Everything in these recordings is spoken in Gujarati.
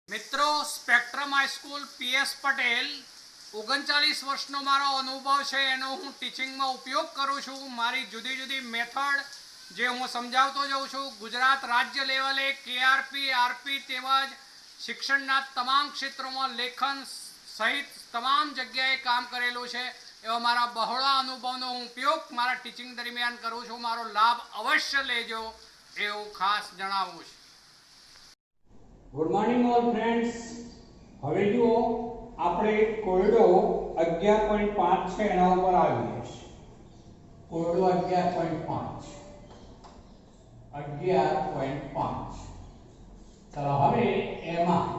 મિત્રો સ્પેક્ટ્રમ હાઈસ્કૂલ પીએસ પટેલ 39 વર્ષનો મારો અનુભવ છે એનો હું ટીચિંગમાં ઉપયોગ કરું છું। મારી જુદી જુદી મેથડ જે હું સમજાવતો જાઉં છું। ગુજરાત રાજ્ય લેવલે કેઆરપી આરપી તેમજ શિક્ષણના તમામ ક્ષેત્રોમાં લેખન સહિત તમામ જગ્યાએ કામ કરેલું છે। એવા મારા બહોળા અનુભવનો હું ઉપયોગ મારા ટીચિંગ દરમિયાન કરું છું। મારો લાભ અવશ્ય લેજો એવું ખાસ જણાવું છું। Good morning all friends. હવે જુઓ આપણે કોયડો 11.5 છે એના ઉપર આવીએ છીએ। કોયડો 11.5 ચલો હવે એમાં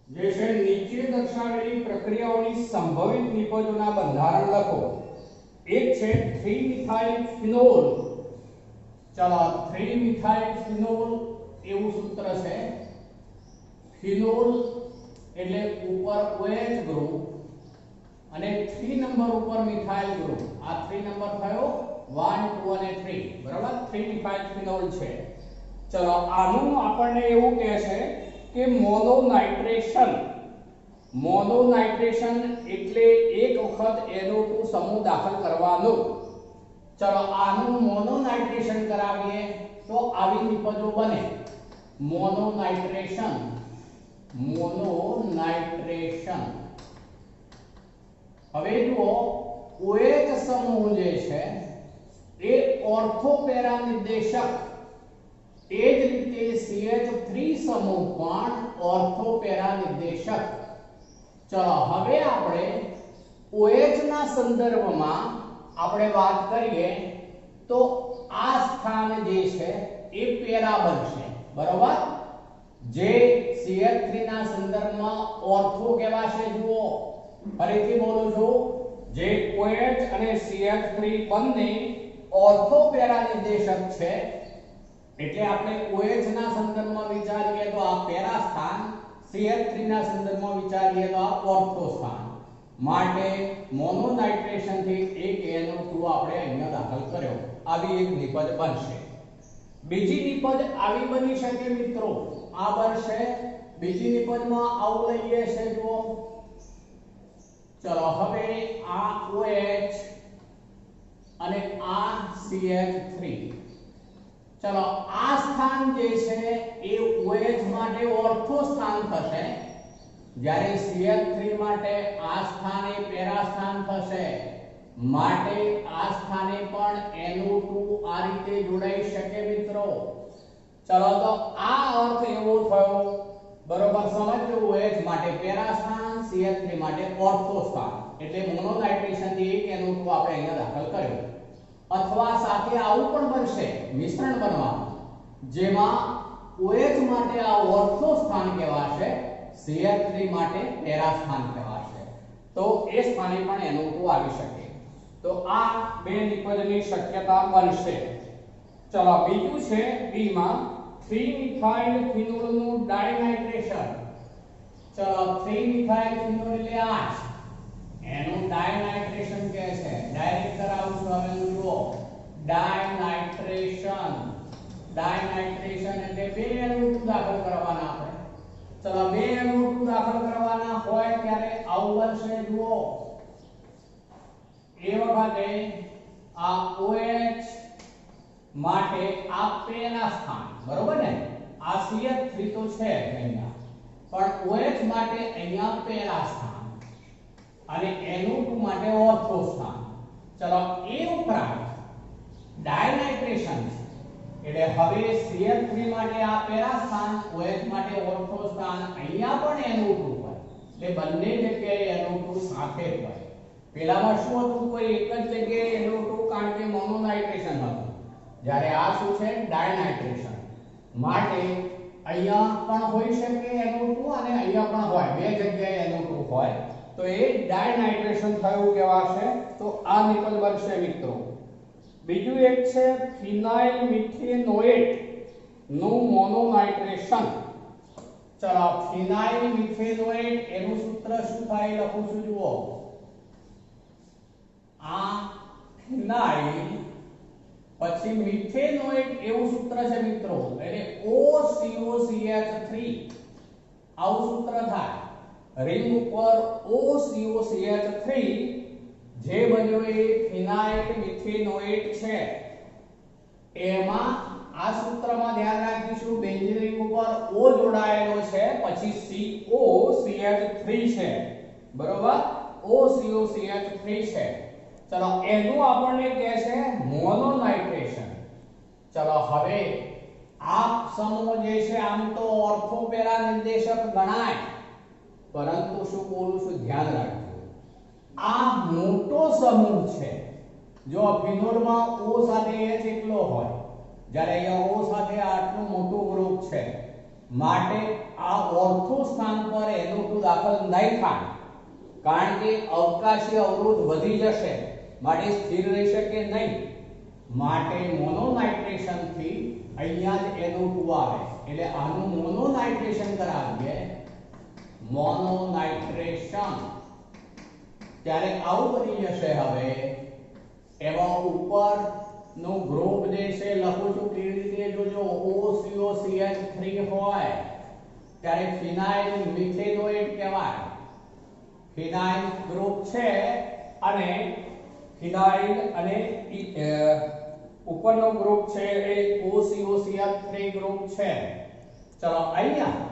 જે છે નીચે દર્શાવેલી પ્રક્રિયાઓની સંભવિત નિપજોના બંધારણ લખો। એક છે 3 મિથાઇલ ફિનોલ। चलो 3 મિથાઇલ ફિનોલ એવું સૂત્ર છે। ફિનોલ એટલે ઉપર OH ગ્રુપ અને 3 નંબર ઉપર મિથાઇલ ગ્રુપ। આ 3 નંબર થયો 1 2 અને 3 બરાબર। 3 મિથાઇલ ફિનોલ છે। ચલો આનું આપણને એવું કહે છે કે મોનોનાઇટ્રેશન। મોનોનાઇટ્રેશન એટલે એક વખત NO2 સમૂહ દાખલ કરવાનો। चलो આનું મોનોનાઇટ્રેશન કરાવીએ તો આવી નિપજો બને। મોનોનાઇટ્રેશન હવે જુઓ OH સમૂહ જે છે એ ઓર્થો પેરા નિર્દેશક, એ જ રીતે CH3 સમૂહ પણ ઓર્થો પેરા નિર્દેશક। ચલો હવે આપણે OH ના સંદર્ભમાં આપણે વાત કરીએ તો આ સ્થાન જે છે એ પેરા બનશે બરોબર। જે CH3 ના સંદર્ભમાં ઓર્થો કહેવાશે। જુઓ ફરીથી બોલું છું, જે OH અને CH3 બંને ઓર્થો પેરા નિર્દેશક છે એટલે આપણે OH ના સંદર્ભમાં વિચારીએ તો આ પેરા સ્થાન, CH3 ના સંદર્ભમાં વિચારીએ તો આ ઓર્થો સ્થાન। માટે મોનોનાઇટ્રેશન થી એક NO2 આપણે અહીંયા દાખલ કર્યો, આવી એક નિપજ બનશે। બીજી નિપજ આવી બની શકે મિત્રો, આ બનશે। બીજી નિપજમાં આવું લઈએ છે જુઓ, ચલો હવે આ OH અને આ CH3, ચલો આ સ્થાન જે છે એ OH માટે ઓર્થો સ્થાન થશે, જ્યારે CH3 માટે આ સ્થાને પેરા સ્થાન થશે। માટે આ સ્થાને પણ NO2 આ રીતે જોડાઈ શકે મિત્રો। ચલો તો આ અર્થ એવો થયો બરોબર, સમજો OH માટે પેરા સ્થાન, CH3 માટે ઓર્થો સ્થાન, એટલે મોનોનાઇટ્રેશન થી એક NO2 આપણે અહીંયા દાખલ કર્યો। અથવા સાથે આવું પણ બનશે, મિશ્રણ બનવાનું, જેમાં OH માટે આ ઓર્થો સ્થાન કહેવાશે, CH3 માટે પેરા સ્થાન કહેવાશે। તો એ સ્થાને પણ NO2 આવી શકે। તો આ બે નિપજની શક્યતા બનશે। ચલો બીજું છે બી માં 3 મિથાઇલ ફિનોલ નું ડાયનાઇટ્રેશન। ચલો 3 મિથાઇલ ફિનોલ એટલે આ જ એનું ડાયનાઇટ્રેશન કહે છે। ડાયરેક્ટ કરાવું છું હવે જુઓ, ડાયનાઇટ્રેશન એટલે બે NO2 દાખલ કરવાના આપણે। चलो બે NO2 દાખલ કરવાના હોય ત્યારે આવું બનશે। જુઓ એ વખતે આ OH માટે આ પેરા સ્થાન બરોબર ને, આ CH3 તો છે અહીંયા, પણ OH માટે અહીંયા પેરા સ્થાન અને NO2 માટે ઓર્થો સ્થાન। ચલો એ ઉપરાંત ડાયનાઇટ્રેશન એટલે હવે CH3 માટે આ પેરા સ્થાન, OH માટે ઓર્થો સ્થાન, અહીંયા પણ NO2 હોય એટલે બંને જગ્યાએ NO2 સાથે હોય। પેલામાં શું હતું, કોઈ એક જ જગ્યાએ NO2 કારણ કે મોનોનાઇટ્રેશન હતું, જ્યારે આ શું છે ડાયનાઇટ્રેશન। માટે અહીંયા પણ હોઈ શકે NO2 અને અહીંયા પણ હોય, બે જગ્યાએ NO2 હોય તો એ ડાયનાઇટ્રેશન થયું કહેવાશે। તો આ નિપજ બનશે મિત્રો। બીજું એક છે ફિનાઇલ મિથેનોએટ નું મોનોનાઇટ્રેશન। ચલો ફિનાઇલ મિથેનોએટ એનું સૂત્ર શું થાય લખું છું જુઓ, આ ફિનાઇલ પછી મિથેનોએટ એવું સૂત્ર છે મિત્રો, એટલે OCOCl આવું સૂત્ર થાય. રિંગ ઉપર OCOCH3 જે બન્યો એ ફિનાઇલ મિથેનોએટ છે. એમાં આ સૂત્રમાં ધ્યાન રાખીશું બેન્ઝીન રિંગ ઉપર O જોડાયેલો છે, પછી COCH3 છે, બરોબર. OCOCH3 છે. ચલો એનું આપણને કહે છે મોનોનાઇટ્રેશન. ચલો હવે આ સમૂહ જે છે આમ તો ઓર્થોપેરા નિર્દેશક ગણાય, પરંતુ શું બોલું છું ધ્યાન રાખજો. આ મોટો સમૂહ છે. જો ફિનોલમાં O સાથે H એકલો હોય, જ્યારે અહીંયા O સાથે આટલું મોટું ગ્રુપ છે, માટે આ ઓર્થો સ્થાન પર NO2 દાખલ નહીં થાય, કારણ કે અવકાશી અવરોધ વધી જશે, માટે સ્થિર રહી શકે નહીં. માટે મોનોનાઇટ્રેશન થી અહીંયા જ NO2 આવે, એટલે આનું મોનોનાઇટ્રેશન કરાવીએ. મોનોનાઇટ્રેશન ત્યારે આવું બની જશે. હવે એમાં ઉપર નું ગ્રુપ જે છે લખું છું કેવી રીતે જોજો. OCOCH3 હોય ત્યારે ફિનાઇલ મિથેનોએટ કહેવાય. ફિનાઇલ ગ્રુપ છે અને ફિનાઇલ અને ઉપરનો ગ્રુપ છે એ OCOCH3 ગ્રુપ છે. ચલો અહીંયા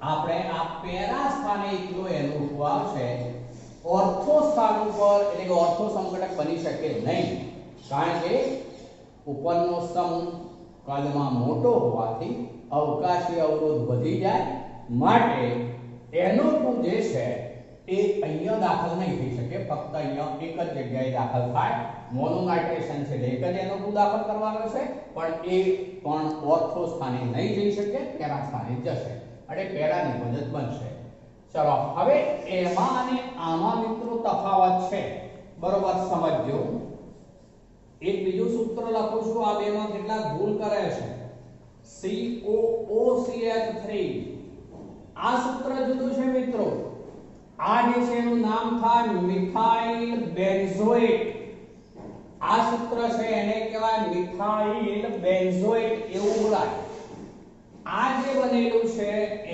આપણે આ પેરા સ્થાને એકલો NO2 આવશે. ઓર્થો સ્થાન ઉપર એટલે કે ઓર્થો સંકટક બની શકે નહીં, કારણ કે ઉપરનો સમૂહ કદમાં મોટો હોવાથી અવકાશી અવરોધ વધી જાય, માટે NO2 જે છે એ અહીંયા દાખલ નહીં થઈ શકે, ફક્ત અહીંયા એક જ જગ્યાએ દાખલ થાય. મોનોનાઇટ્રેશન છે એટલે એક જ NO2 દાખલ કરવાનો છે, પણ એ પણ ઓર્થો સ્થાને નહીં જઈ શકે, પેરા સ્થાને જશે અને પેરા નિબંધ બનશે. ચલો હવે એમાં અને આમાં મિત્રો તફાવત છે, બરોબર સમજજો. એક બીજું સૂત્ર લખું છું, આ બેમાં કેટલા ભૂલ કરે છે. COOCH3 આ સૂત્ર જુદું છે મિત્રો. આ જે છે એનું નામ થાય મિથાઇલ બેન્ઝોએટ. આ સૂત્ર છે એને કહેવાય મિથાઇલ બેન્ઝોએટ એવું બોલાય. આ જે બનેલું છે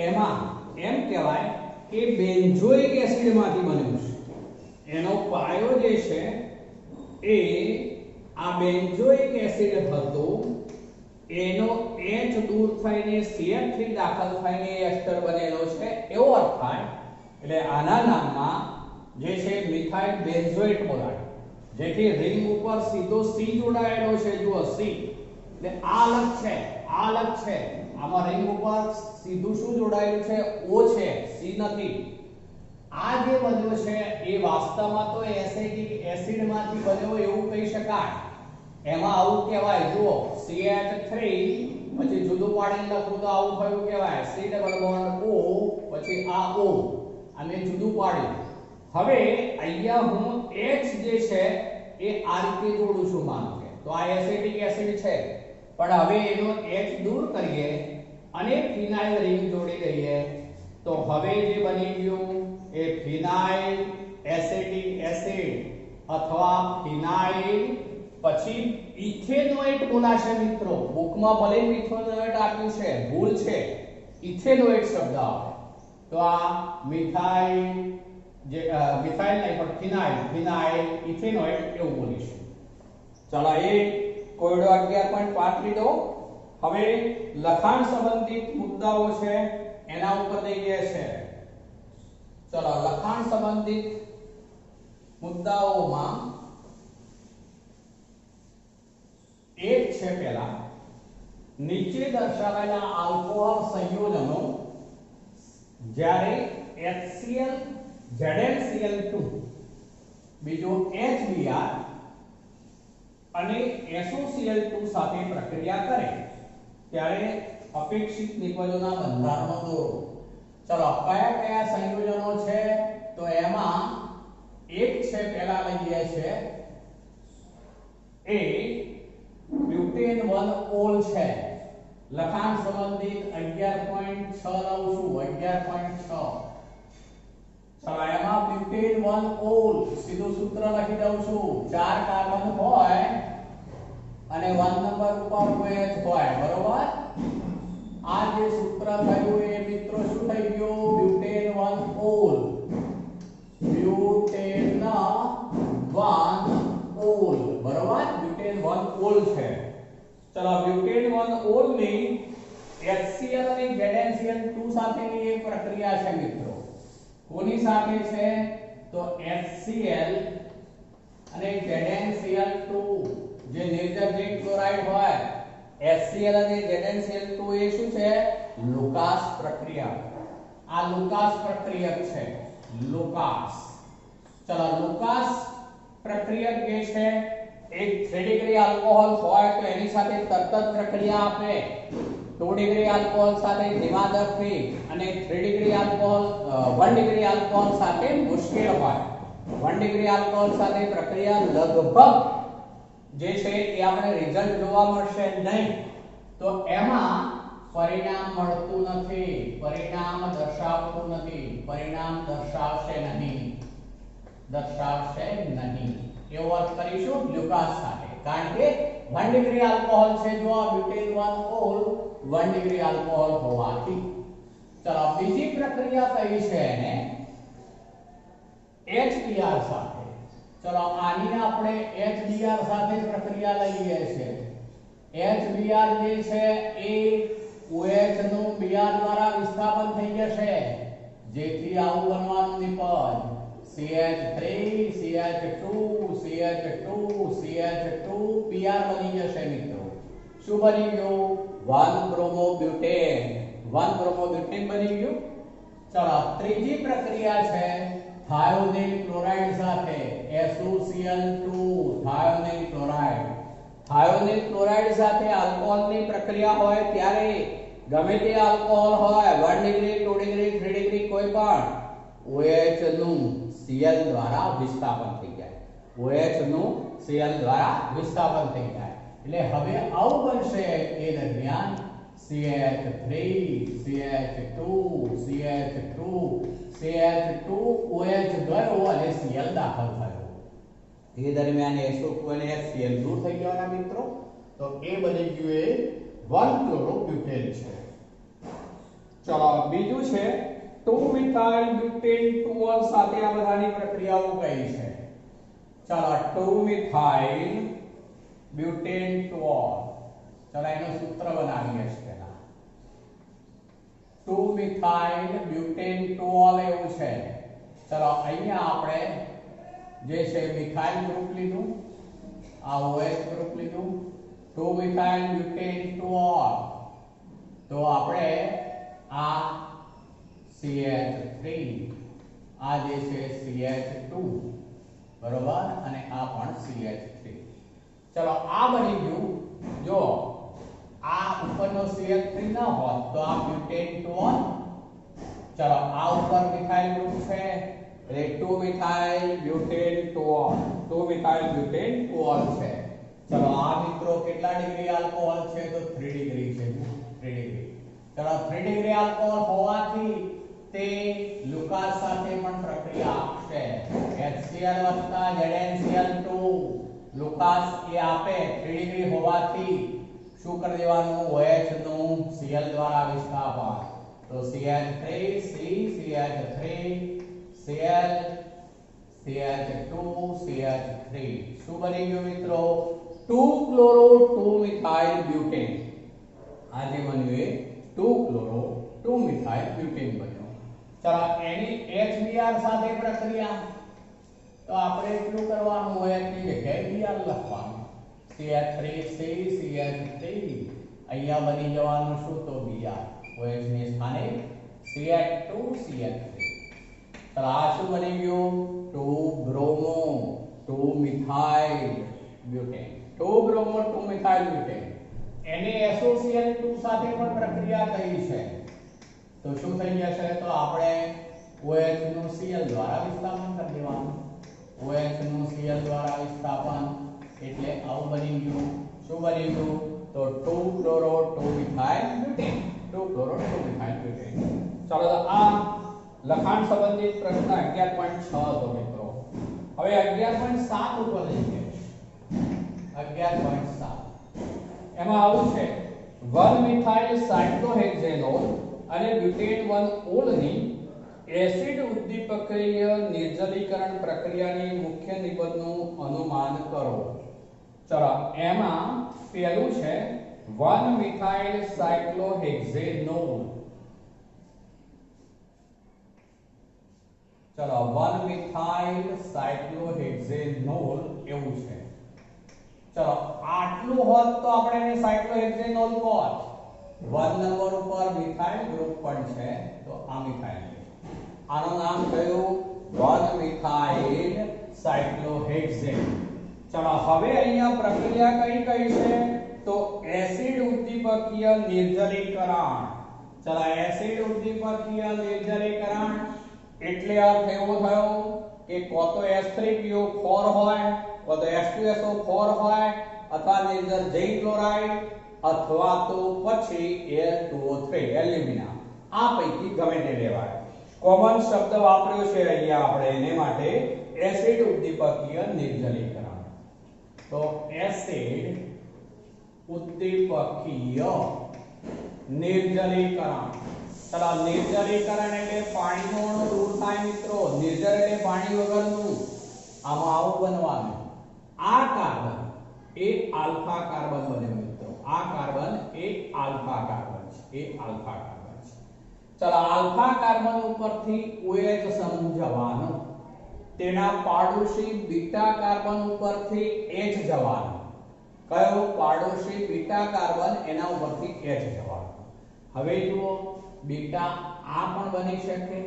એમાં એમ કહેવાય કે બેન્ઝોઇક એસિડ માંથી બન્યું છે. એનો પાયો જે છે એ આ બેન્ઝોઇક એસિડ હતો, એનો H દૂર થઈને CH3 દાખલ થઈને એસ્ટર બનેલો છે એવો અર્થ થાય. એટલે આના નામમાં જે છે મિથાઇલ બેન્ઝોએટ બોલાય. જેથી રિંગ ઉપર સીધો C જોડાયેલો છે, જુઓ C. એટલે આ અલગ છે, આ અલગ છે. આમાં રિંગ ઉપર સીધું શું જોડાયેલું છે? O છે, C નથી. આ જે બન્યો છે એ વાસ્તવમાં તો એસિડિક એસિડ માંથી બન્યો એવું કહી શકાય. એમાં આવું કહેવાય, જુઓ CH3 પછી જુદું પાડીને લખું તો આવું થયું કહેવાય C ડબલ બોન્ડ O, પછી આ O અને જુદું પાડ્યું. હવે અહીંયા હું H જે છે એ આ રીતે જોડું છું, માનો કે તો આ એસિડિક એસિડ છે, પણ હવે એનો H દૂર કરીએ અને ફિનાઇલ રિંગ જોડી દઈએ તો હવે જે બની ગયું એ ફિનાઇલ એસિડિક એસિડ અથવા ફિનાઇલ પછી ઇથેનોએટ બોલાશે મિત્રો. બુકમાં ભલે મિથેનોએટ આપ્યું છે, ભૂલ છે, ઇથેનોએટ શબ્દ આવે. તો આ મિથાઇલ જે મિથાઇલ નહીં પણ ફિનાઇલ ઇથેનોએટ એવું બોલીશું. ચલો એ કોયડો 11.5 લીધો. હવે લખાણ સંબંધિત મુદ્દાઓ છે એના ઉપર દઈએ છે. ચલો લખાણ સંબંધિત મુદ્દાઓમાં એક છે પહેલા નીચે દર્શાવેલા આલ્કોહોલ સંયોજનો જ્યારે HCl ZnCl2 બીજો HBr અને SOCl2 સાથે પ્રક્રિયા કરે ત્યારે અપેક્ષિત નિપજોના બંધારણો દોરો. ચલો કયા કયા સંયોજનો છે? તો એમાં એક છે પહેલા લઈએ છે એ બ્યુટેન 1 ઓલ છે. લખાણ સંબંધિત 11.6 લઉં છું, 11.6. ચલો એમાં બ્યુટેન 1 ઓલ સીધું સૂત્ર લખી દઉં છું. 4 કાર્બન હોય અને 1 નંબર ઉપર OH હોય, બરોબર. આ જે સૂત્ર થયું એ મિત્રો શું થઈ ગયું બ્યુટેન 1 ઓલ બ્યુટેન 1 ઓલ બરાબર બ્યુટેન 1 ઓલ છે ચલો બ્યુટેન 1 ઓલ ની HCl અને ZnCl2 સાથેની એક પ્રક્રિયા છે મિત્રો કોની સાથે છે તો HCl અને ZnCl2 જે નિર્જર ઝિંક ક્લોરાઇડ હોય HCl અને ZnCl2 એ શું છે લુકાસ પ્રક્રિયા આ લુકાસ પ્રક્રિયક છે લુકાસ ચલો લુકાસ પ્રક્રિયક જે છે એક 3 ડિગ્રી આલ્કોહોલ હોય તો એની સાથે તરત જ પ્રક્રિયા આપે 2 ડિગ્રી આલ્કોહોલ સાથે ધીમા દરથી અને 3 ડિગ્રી આલ્કોહોલ 1 ડિગ્રી આલ્કોહોલ સાથે મુશ્કેલ હોય 1 ડિગ્રી આલ્કોહોલ સાથે પ્રક્રિયા લગભગ જે છે એ આપણે રિઝલ્ટ જોવા મળશે નહીં તો એમાં પરિણામ મળતું નથી પરિણામ દર્શાવતું નથી પરિણામ દર્શાવશે નહીં એવો અર્થ કરીશું લ્યુકાસ સાથે કારણ કે 1 ડિગ્રી આલ્કોહોલ છે જો આ બ્યુટેન 1 ઓલ 1 ડિગ્રી આલ્કોહોલ હોવાથી ચલો બીજી પ્રક્રિયા કઈ છે એને HBr સાથે ચલો આની આપણે HBr સાથે પ્રક્રિયા લઈએ છે HBr જે છે એ OH નું Br દ્વારા વિસ્થાપન થઈ જશે જેથી આવું બનવાનું નિપજ CH3 CH2 CH2 CH2 Br બની જશે મિત્રો શું બની ગયું 1 બ્રોમો બ્યુટેન બની ગયું ચલો ત્રીજી પ્રક્રિયા છે થાયોનિલ ક્લોરાઇડ સાથે SOCl2 થાયોનિલ ક્લોરાઇડ સાથે આલ્કોહોલની પ્રક્રિયા હોય ત્યારે ગમે તે આલ્કોહોલ હોય 1 ડિગ્રી 2 ડિગ્રી 3 ડિગ્રી કોઈ પણ OH નું Cl દ્વારા વિસ્થાપન થઈ જાય એટલે હવે આવું બનશે એ દરમિયાન CH3 CH2 CH2 CH2 OH ગયો અને Cl દાખલ થયો એ દરમિયાન SO2 અને Cl દૂર થઈ ગયાના મિત્રો તો એ બની ગયું એ 1 ક્લોરોબ્યુટેન છે ચલો બીજું છે 2 મિથાઇલ બ્યુટેન 2 સાથે આ બધાની પ્રક્રિયાઓ કઈ છે ચલો 2 મિથાઇલ બ્યુટેન 2 ચલો એનું સૂત્ર બનાવીએ છે પહેલા 2 મિથાઇલ બ્યુટેન 2 એવું છે ચલો અહીંયા આપણે જે છે મિથાઇલ ગ્રુપ લીધું આ OH ગ્રુપ લીધું 2 મિથાઇલ બ્યુટેન 2 તો આપણે આ CH3 આ જે છે CH2 બરોબર અને આ પણ CH3 ચલો આ બની ગયું જો આ ઉપરનો CH3 ન હોત તો આ બ્યુટેન 2 ચલો આ ઉપર મિથાઇલ ગ્રુપ છે એટલે 2 મિથાઇલ બ્યુટેન 2 છે ચલો આ મિત્રો કેટલા ડિગ્રી આલ્કોહોલ છે તો 3 ડિગ્રી છે 3 ડિગ્રી ચલો 3 ડિગ્રી આલ્કોહોલ હોવાથી તે લુકાસ સાથે પણ પ્રક્રિયા આપશે HCl ZnCl2 લુકાસ એ આપે 3 ડિગ્રી હોવાથી શું કરી દેવાનું OH નું Cl દ્વારા વિસ્થાપન તો CH3 C CH3 Cl CH2 CH3 શું બની ગયું મિત્રો 2 ક્લોરો 2 મિથાઇલ બ્યુટેન આ જે બન્યું એ 2 ક્લોરો 2 મિથાઇલ બ્યુટેન બન્યું ચલો એની HBr સાથે પ્રક્રિયા તો આપણે એટલું કરવાનું હોય ની જગ્યાએ Br લખવાનું CH3C CH3 અહીંયા બની જવાનું શું તો Br OH ની સ્થાને CH2 CH3 ચલો આ શું બની ગયું 2 bromo 2 methyl butane 2 bromo 2 methyl butane એને SOCl2 સાથે પણ પ્રક્રિયા થઈ છે તો શું થઈ જશે તો આપણે OH નું Cl દ્વારા વિસ્થાપન કરી દેવાનું OH નું Cl દ્વારા વિસ્થાપન એટલે આવું બની ગયું શું બની ગયું તો 2 chloro 2 methyl butane 2 chloro 2 methyl butane ચાલો તો આ લખાણ સંબંધિત પ્રશ્ન 11.6 હતો મિત્રો હવે 11.7 ઉપર જઈએ 11.7 એમાં આવું છે 1 મિથાઇલ સાયક્લોહેક્ઝેનોલ અને બ્યુટેન 1 ઓલની એસિડ ઉદ્દીપકીય નિર્જલીકરણ પ્રક્રિયાની મુખ્ય નિબંધનું અનુમાન કરો. ચલો એમાં પહેલું છે 1 મિથાઇલ સાયક્લોહેક્ઝેનોલ. ચલો 1 મિથાઇલ સાયક્લોહેક્ઝેનોલ એવું છે. ચલો આટલું હોત તો આપણે એને સાયક્લોહેક્ઝેનોલ કહો. 1 નંબર ઉપર મિથાઇલ ગ્રુપ પણ છે તો આ મિથાઇલ આનું નામ કયું 1 મિથાઇલ સાયક્લોહેક્ઝેન. ચલો હવે અહીંયા પ્રક્રિયા કઈ છે તો એસિડ ઉદ્દીપકીય નિર્જલીકરણ. ચલો એસિડ ઉદ્દીપકીય નિર્જલીકરણ એટલે અર્થ એવો થયો કે કો તો H3PO4 હોય કો તો H2SO4 હોય અથવા નિર્જલ ઝિંક ક્લોરાઇડ અથવા તો પછી Al2O3 એલ્યુમિના. આ પૈકી ગમે તે લેવાય. કોમન શબ્દ વાપર્યો છે અહીંયા આપણે એને માટે એસિડ ઉદ્દીપકીય નિર્જલીકરણ. તો એસિડ ઉદ્દીપકીય નિર્જલીકરણ. ચલો નિર્જલીકરણ એટલે પાણીનો અણુ દૂર થાય મિત્રો. નિર્જલ એટલે પાણી વગરનું. આમાં આવું બનવાનું. આ કાર્બન એ આલ્ફા કાર્બન બને મિત્રો. આ કાર્બન એ આલ્ફા કાર્બન છે. એ આલ્ફા કાર્બન છે. ચલો આલ્ફા કાર્બન ઉપરથી OH સમજવાનું. તેના પાડોશી બીટા કાર્બન ઉપરથી H જવાનું. કયો પાડોશી બીટા કાર્બન એના ઉપરથી H જવાનું. હવે જુઓ બીટા આ પણ બની શકે,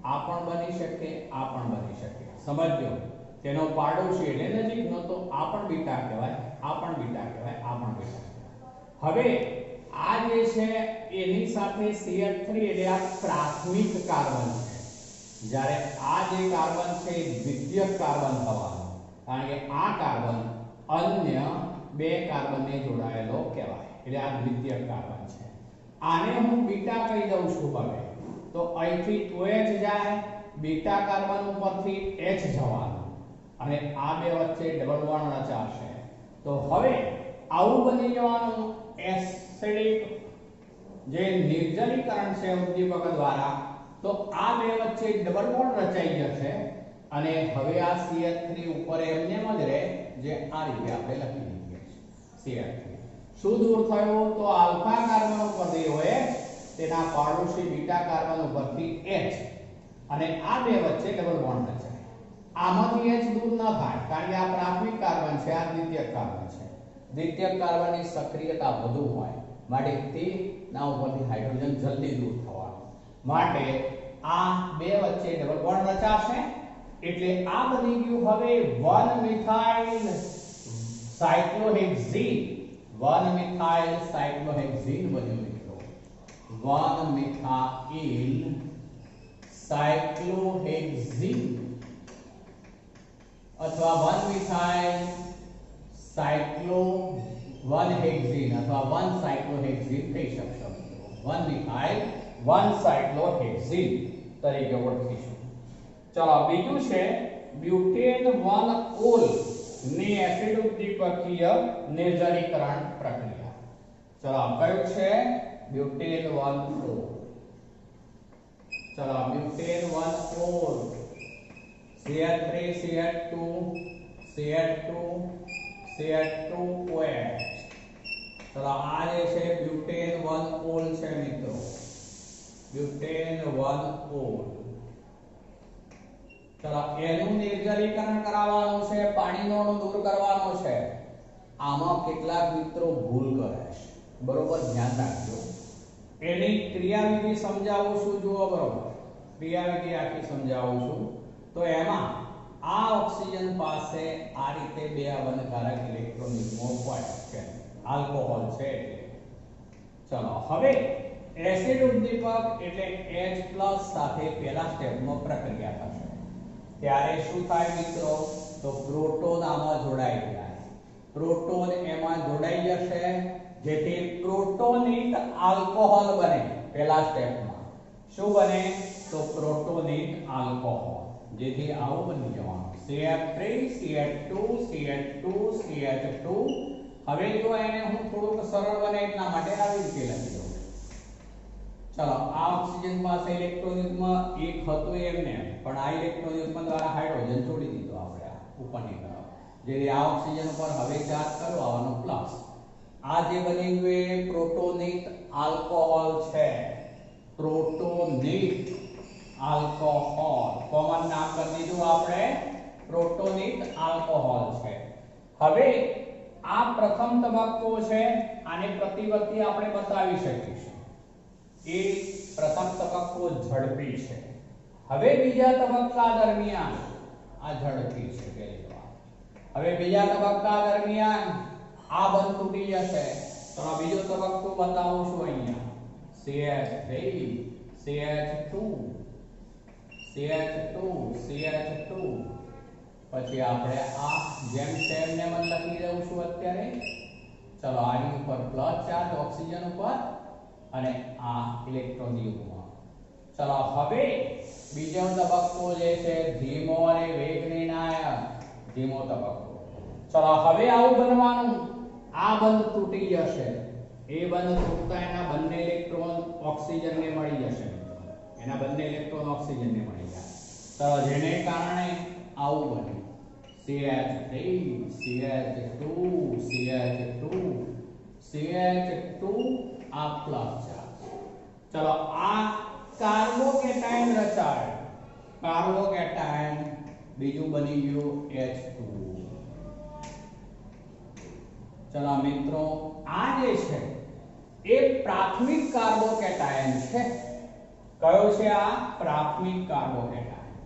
આ પણ બની શકે, આ પણ બની શકે. સમજજો તેનો પાડોશી એટલે નજીકનો તો આ પણ બીટા કહેવાય, આ પણ બીટા કહેવાય, આ પણ બીટા કહેવાય. હવે આ જે છે એની સાથે CH3 એટલે આ પ્રાથમિક કાર્બન છે. જ્યારે આ જે કાર્બન છે એ દ્વિતીયક કાર્બન થવાનો. કારણ કે આ કાર્બન અન્ય બે કાર્બનને જોડાયેલો કહેવાય. એટલે આ દ્વિતીયક કાર્બન છે. આને હું બીટા કહી દઉં છું. હવે તો અહીંથી OH જાય, બીટા કાર્બન ઉપરથી H જવાનું અને આ બે વચ્ચે ડબલ બોન્ડ રચાશે. તો હવે આવું બની જવાનું એસિડિક જે નિર્જલીકરણ છે ઉદ્દીપક દ્વારા. તો આ બે વચ્ચે ડબલ બોન્ડ રચાઈ જશે અને હવે આ CH3 ઉપર એમનેમ જ રહે જે આ રીતે આપણે લખી દઈએ છીએ. CH3 શું દૂર થયું તો આલ્ફા કાર્બન ઉપરથી OH, તેના પાડોશી બીટા કાર્બન ઉપરથી H અને આ બે વચ્ચે ડબલ બોન્ડ રચાય. આમાંથી H દૂર ન થાય કારણ કે આ પ્રાથમિક કાર્બન છે, આ દ્વિતીયક કાર્બન છે. દ્વિતીયક કાર્બનની સક્રિયતા વધુ હોય માટે તેના ઉપરથી હાઇડ્રોજન જલ્દી દૂર થવાનું. માટે આ બે વચ્ચે ડબલ બોન્ડ રચાશે એટલે આ બની ગયું હવે 1 મિથાઇલ સાયક્લોહેક્ઝીન. 1 મિથાઇલ સાયક્લોહેક્ઝીન બન્યું મિત્રો. 1 મિથાઇલ સાયક્લોહેક્ઝીન અથવા 1 મિથાઇલ સાયક્લો 1 હેક્ઝીન અથવા 1 સાયક્લોહેક્ઝીન કહી શકશો મિત્રો. 1 મિથાઇલ 1 સાયક્લોહેક્ઝીન તરીકે ઓળખીશું. ચલો બીજું છે બ્યુટેન 1 ઓલ ની એસિડ ઉદ્દીપકીય નિર્જલીકરણ પ્રક્રિયા. ચલો કયું છે બ્યુટેન 1 ઓલ. ચલો butane 1 all CH3 CH2 CH2 CH2 OH. ચલો આ જે છે બ્યુટેન 1 ઓલ છે મિત્રો. Butane 1 all. ચલો એનું નિર્જલીકરણ કરાવવાનું છે, પાણીનો અણુ દૂર કરવાનો છે. આમાં કેટલાક મિત્રો ભૂલ કરે છે, બરોબર ધ્યાન રાખજો. એની ક્રિયાવિધિ સમજાવું છું. જુઓ બરોબર ક્રિયાવિધિ આખી સમજાવું છું. તો એમાં આ ઓક્સિજન પાસે આ રીતે બે અબંધકારક ઇલેક્ટ્રોન યુગ્મો હોય છે, આલ્કોહોલ છે એટલે. ચલો હવે એસિડ ઉદ્દીપક એટલે H+ સાથે પહેલા સ્ટેપમાં પ્રક્રિયા થશે. ત્યારે શું થાય મિત્રો તો પ્રોટોન આમાં જોડાઈ જાય. પ્રોટોન એમાં જોડાઈ જશે જેથી પ્રોટોનિક આલ્કોહોલ બને. પહેલા સ્ટેપમાં શું બને તો પ્રોટોનિક આલ્કોહોલ. જેથી આવું બની જવાનું CH3 CH2 CH2 CH2 હવે જો એને હું થોડુંક સરળ બનાવી એટલા માટે આવી રીતે લખી દઉં. ચલો આ ઓક્સિજન પાસે ઇલેક્ટ્રોન યુગ્મ એક હતું એમને, પણ આ ઇલેક્ટ્રોન યુગ્મ દ્વારા હાઇડ્રોજન છોડી દીધો આપણે ઉપરની તરફ. જેથી આ ઓક્સિજન ઉપર હવે ચાર્જ કરવો આવવાનો પ્લસ. આ જે બની ગયું એ પ્રોટોનિક આલ્કોહોલ છે. પ્રોટોનિક આલ્કોહોલ કોમન નામ કરી દીધું આપણે, પ્રોટોનિક આલ્કોહોલ છે. હવે આ પ્રથમ તબક્કો છે, આને પ્રતિવર્તી આપણે બતાવી શકીશું. એ પ્રથમ તબક્કો ઝડપી છે. હવે બીજા તબક્કા દરમિયાન આ ઝડપી છે પેલી વાત. હવે બીજા તબક્કા દરમિયાન આ બંધ તૂટી જશે. તો આ બીજો તબક્કો બતાવું છું અહીંયા. CH3 CH2 CH2 CH2 પછી આપણે આ જેમ સેમ ને મન લખી દઉં છું અત્યારે. ચલો આની ઉપર પ્લસ ચાર્જ ઓક્સિજન ઉપર અને આ ઇલેક્ટ્રોન યુગ્મ. ચલો હવે બીજો તબક્કો જે છે ધીમો અને વેગ નિર્ણાયક ધીમો તબક્કો. ચલો હવે આવું બનવાનું, આ બંધ તૂટી જશે. એ બંધ તૂટતા એના બંને ઇલેક્ટ્રોન ઓક્સિજનને મળી જશે. એના બંને ઇલેક્ટ્રોન ઓક્સિજનને મળી જાય. ચલો જેને કારણે આવું બન્યું CH3 CH2 CH2 CH2 આ પ્લસ ચાર્જ. ચલો આ કાર્બોકેટાયન રચાય. કાર્બોકેટાયન બીજું બની ગયું H2. ચલો મિત્રો આ જે છે એ પ્રાથમિક કાર્બોકેટાયન છે. કયો છે આ? પ્રાથમિક કાર્બોકેટાયન.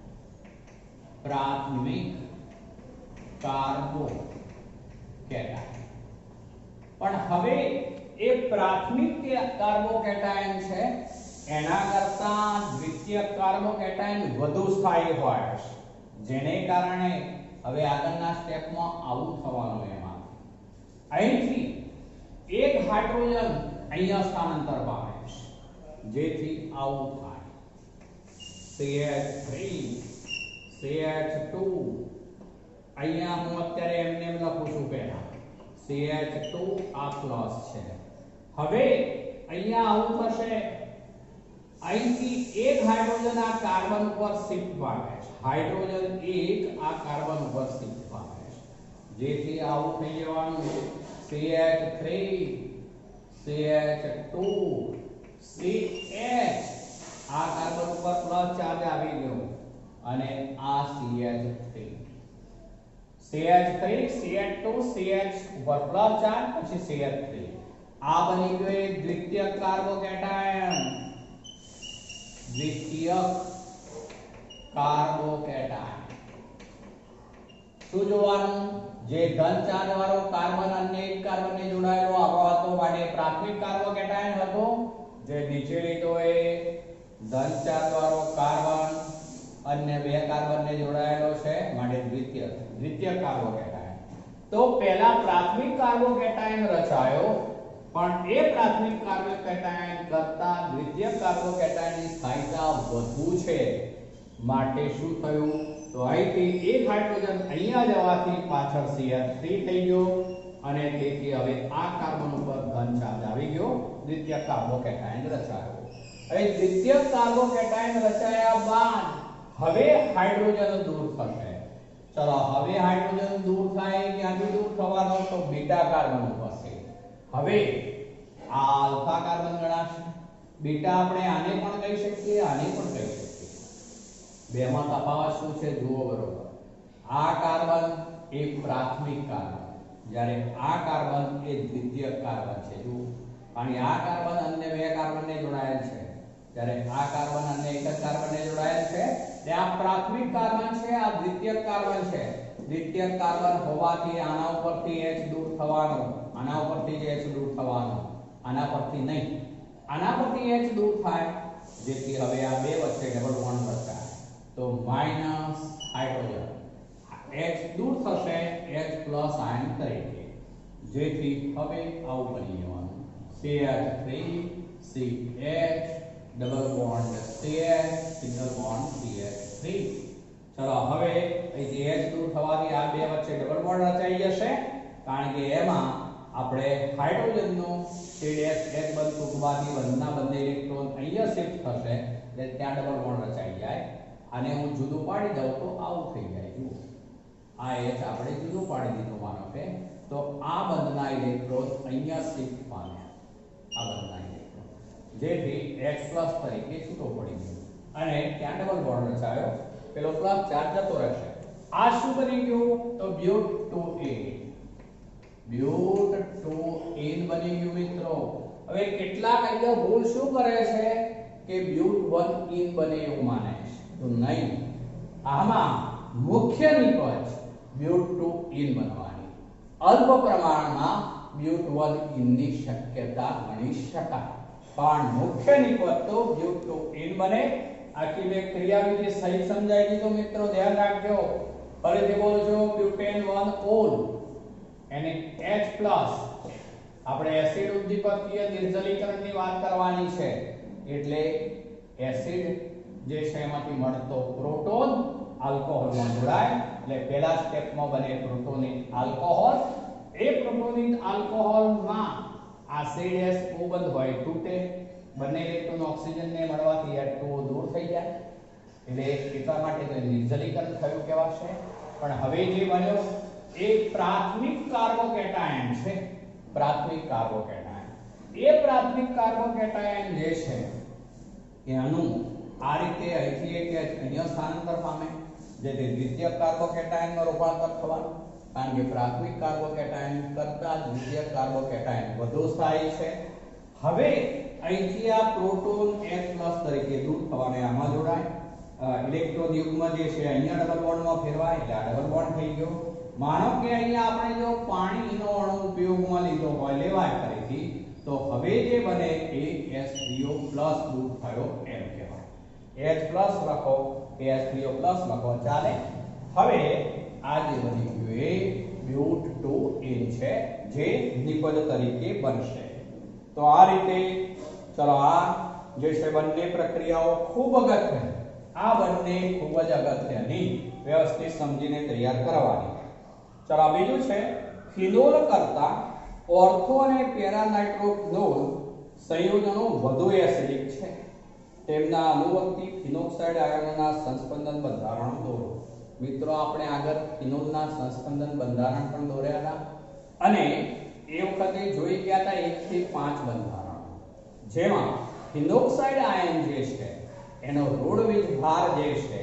પ્રાથમિક કાર્બોકેટાયન. પણ હવે એ પ્રાથમિક કાર્બોકેટાયન છે એના કરતા દ્વિતીયક કાર્બોકેટાયન વધુ સ્થાયી હોય છે, જેને કારણે હવે આગળના સ્ટેપમાં આવું થવાનું એમાં અહીંથી એક હાઇડ્રોજન અહીંયા સ્થાનાંતર પામે છે, જેથી આવું થાય CH3 CH2. અહીંયા હું અત્યારે એમને એમ લખું છું પહેલા CH2 આ પ્લસ છે. હવે અહીંયા આવું થશે, અહીંથી એક હાઇડ્રોજન આ કાર્બન ઉપર શિફ્ટ પામે છે. હાઇડ્રોજન એક આ કાર્બન ઉપર શિફ્ટ પામે છે, જેથી આવું થઈ જવાનું CH3 CH2 CH. આ કાર્બન ઉપર પ્લસ ચાર્જ આવી ગયો અને આ CH3 CH3 CH2 CH ઉપર પ્લસ ચાર્જ પછી CH3. આ બની ગયો એક દ્વિતીયક કાર્બોકેટાયન. દ્વિતીયક કાર્બોકેટાયન. શું જોવાનું? જે ધન ચાર્જ વાળો કાર્બન અન્ય એક કાર્બનને જોડાયેલો આપણો હતો માટે પ્રાથમિક કાર્બોકેટાયન હતો. જે નીચે લીધો એ ધન ચાર્જ વાળો કાર્બન અન્ય બે કાર્બનને જોડાયેલો છે માટે દ્વિતીયક કાર્બોકેટાયન. તો પહેલા પ્રાથમિક કાર્બોકેટાયન રચાયો, પણ એ પ્રાથમિક કાર્બોકેટાયન કરતા દ્વિતીયક કાર્બોકેટાયનની સ્થાયીતા વધુ છે માટે શું થયું? તો અહીંથી એક હાઇડ્રોજન અહીંયા જવાથી પાછળ CH3 થઈ ગયો અને તેથી હવે આ કાર્બન ઉપર ધન ચાર્જ આવી ગયો. દ્વિતીયક કાર્બોકેટાયન રચાયો. હવે દ્વિતીયક કાર્બોકેટાયન રચાયા બાદ હવે હાઇડ્રોજન દૂર થશે. ચલો હવે હાઇડ્રોજન દૂર થાય, ક્યાંથી દૂર થવાનો? તો બીટા કાર્બન ઉપરથી. હવે આ આલ્ફા કાર્બન ગણાશે. બીટા આપણે આને પણ કહી શકીએ, આને પણ કહી શકીએ. બેમાં તફાવત શું છે જુઓ બરોબર. આ કાર્બન એ પ્રાથમિક કાર્બન, જ્યારે આ કાર્બન એ દ્વિતીયક કાર્બન છે. જુઓ, કારણ આ કાર્બન અન્ય બે કાર્બનને જોડાયેલ છે, જ્યારે આ કાર્બન અન્ય એક જ કાર્બનને જોડાયેલ છે. તે આ પ્રાથમિક કાર્બન છે, આ દ્વિતીયક કાર્બન છે. દ્વિતીયક કાર્બન હોવાથી આના ઉપરથી H દૂર થવાનો, આના ઉપરથી H દૂર થવાનો, આના પરથી નહીં. આના પરથી H દૂર થાય, જેથી હવે આ બે વચ્ચે ડબલ બોન્ડ રચાય. તો માઈનસ હાઇડ્રોજન H દૂર થશે H પ્લસ આયન તરીકે, જેથી હવે આવું બની જવાનું CH3 CH double bond CH single bond CH3. ચલો હવે અહીંથી H દૂર થવાથી આ બે વચ્ચે ડબલ બોન્ડ રચાઈ જશે, કારણ કે એમાં આપણે હાઇડ્રોજનનો C⁻H બંધ તૂટવાથી બંધના બંને ઇલેક્ટ્રોન અહીંયા શિફ્ટ થશે એટલે ત્યાં ડબલ બોન્ડ રચાઈ જાય. આને હું જુદું પાડી દઉં તો આવું થઈ જાય. જુઓ આ H આપણે જુદું પાડી દીધું માનો કે તો આ બંધના ઇલેક્ટ્રોન અહીંયા શિફ્ટ પામ્યા. આ બંધના ઇલેક્ટ્રોન જેથી H+ તરીકે છૂટો પડી ગયો અને ત્યાં ડબલ બોન્ડ રચાયો. પેલો પ્લસ ચાર્જ જતો રહેશે. આ શું બની ગયું તો But2A But2N બની ગયું મિત્રો. હવે કેટલાક અહીંયા ભૂલ શું કરે છે કે But1N બને એવું માને છે. તો નહીં, આમાં મુખ્ય નિપજ But2N બનવાની. અલ્પ પ્રમાણમાં But1N ની શક્યતા ગણી શકાય પણ મુખ્ય નિપજ તો But2N બને. આખી બે ક્રિયાવિધિ સહી સમજાઈ ગઈ તો મિત્રો ધ્યાન રાખજો. ફરીથી બોલું છું Butane1-ol અને H+ આપણે એસિડ ઉદ્દીપકીય નિર્જલીકરણની વાત કરવાની છે એટલે એસિડ જે છે એમાંથી મળતો પ્રોટોન આલ્કોહોલમાં જોડાય એટલે પહેલા સ્ટેપમાં બને પ્રોટોનિક આલ્કોહોલ. એ પ્રોટોનિક આલ્કોહોલમાં આ C⁻H O બંધ હોય તૂટે, બંને ઇલેક્ટ્રોન ઓક્સિજનને મળવાથી H2O દૂર થઈ જાય એટલે એટલા માટે તો નિર્જલીકરણ થયું કહેવાશે. પણ હવે જે બન્યો એ પ્રાથમિક કાર્બોકેટાયન છે. પ્રાથમિક કાર્બોકેટાયન એ પ્રાથમિક કાર્બોકેટાયન જે છે એનું આ રીતે અહીંથી એક અહીંયા સ્થાનાંતર પામે જેથી દ્વિતીયક કાર્બોકેટાયનમાં રૂપાંતર થવાનું. કારણ કે પ્રાથમિક કાર્બોકેટાયન કરતાં દ્વિતીયક કાર્બોકેટાયન વધુ સ્થાયી છે. હવે અહીંથી આ પ્રોટોન H+ તરીકે દૂર થવાને આમાં જોડાય. ઇલેક્ટ્રોન યુગ્મ જે છે અહીંયા ડબલ બોન્ડમાં ફેરવાય એટલે આ ડબલ બોન્ડ થઈ ગયો. માનો કે અહીંયા આપણે જો પાણીનો અણુ ઉપયોગમાં લીધો હોય લેવાય ફરીથી તો હવે જે બને એ H3O+ દૂર થયો એમ કહેવાય. H+ લખો કે H3O+ લખો ચાલે. હવે આ જે બની ગયું એ But2N છે જે નિપજ તરીકે બનશે. તો આ રીતે ચલો આ જે છે બંને પ્રક્રિયાઓ ખૂબ અગત્યની. આ બંને ખૂબ જ અગત્યની વ્યવસ્થિત સમજીને તૈયાર કરવાની. ચલો બીજું છે ફિનોલ કરતા ઓર્થો અને પેરા નાઇટ્રોફિનોલ સંયોજનો વધુ એસિડિક છે. તેમના અનુવર્તી ફિનોક્સાઇડ આયનોના સંસ્પંદન બંધારણ દોરો. મિત્રો આપણે આગળ ફિનોલના સંસ્પંદન બંધારણ પણ દોર્યા હતા અને એ વખતે જોઈ ગયા હતા 1 થી 5 બંધારણ જેમાં ફિનોક્સાઇડ આયન જે છે એનો ઋણવીજ ભાર જે છે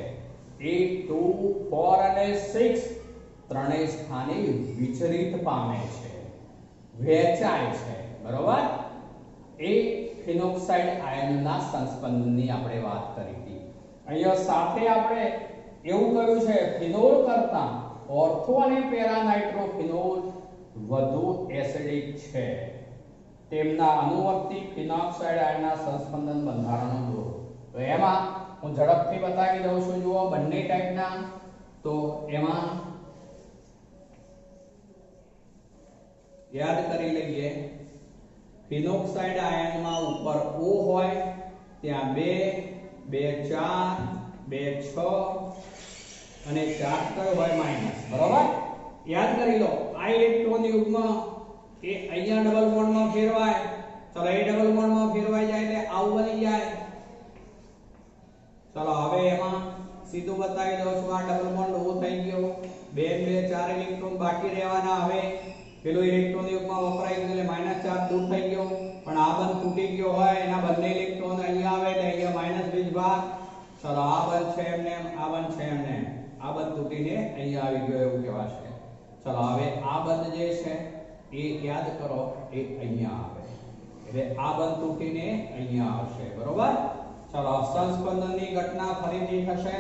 એ 2, 4 અને 6 ત્રણેય સ્થાને વિચલિત પામે છે, વહેંચાય છે. બરોબર? એ ફિનોક્સાઇડ આયનના સંસ્પંદનની આપણે વાત કરી હતી. અહીંયા સાથે આપણે એવું કહ્યું છે ફિનોલ કરતા ઓર્થો અને પેરા નાઇટ્રોફિનોલ વધુ એસિડિક છે. તેમના અનુવર્તી ફિનોક્સાઇડ આયનના સંસ્પંદન બંધારણો દોરો. તો એમાં હું ઝડપથી બતાવી દઉં છું. જુઓ બંને ટાઈપના. તો એમાં યાદ કરી લઈએ ફિનોક્સાઇડ આયનમાં ઉપર O હોય ત્યાં 2, 2, 4, 2, 6 અને ચાર્જ કયો હોય માઈનસ. બરોબર? યાદ કરી લો આ ઇલેક્ટ્રોન યુગ્મ એ અહીંયા ડબલ બોન્ડમાં ફેરવાય. ચલો એ ડબલ બોન્ડમાં ફેરવાઈ જાય એટલે આવું બની જાય. ચલો હવે એમાં સીધું બતાવી દઉં છું. આ ડબલ બોન્ડ O થઈ ગયો. 2 2 4 ઇલેક્ટ્રોન બાકી રહેવાના. હવે પેલો ઇલેક્ટ્રોન યુગ્મ વપરાઈ ગયો એટલે માઈનસ ચાર્જ દૂર થઈ ગયો. પણ આ બંધ તૂટી ગયો હોય એના બંને ઇલેક્ટ્રોન અહીંયા આવે એટલે અહીંયા માઈનસ વીજભાર. ચલો આ બંધ છે એમને આ બંધ છે એમને આ બંધ તૂટીને અહીંયા આવી ગયો એવું કહેવાશે. ચલો હવે આ બંધ જે છે એ યાદ કરો એ અહીંયા આવે એટલે આ બંધ તૂટીને અહીંયા આવશે. બરોબર? ચલો સંસ્પંદનની ઘટના ફરીથી થશે.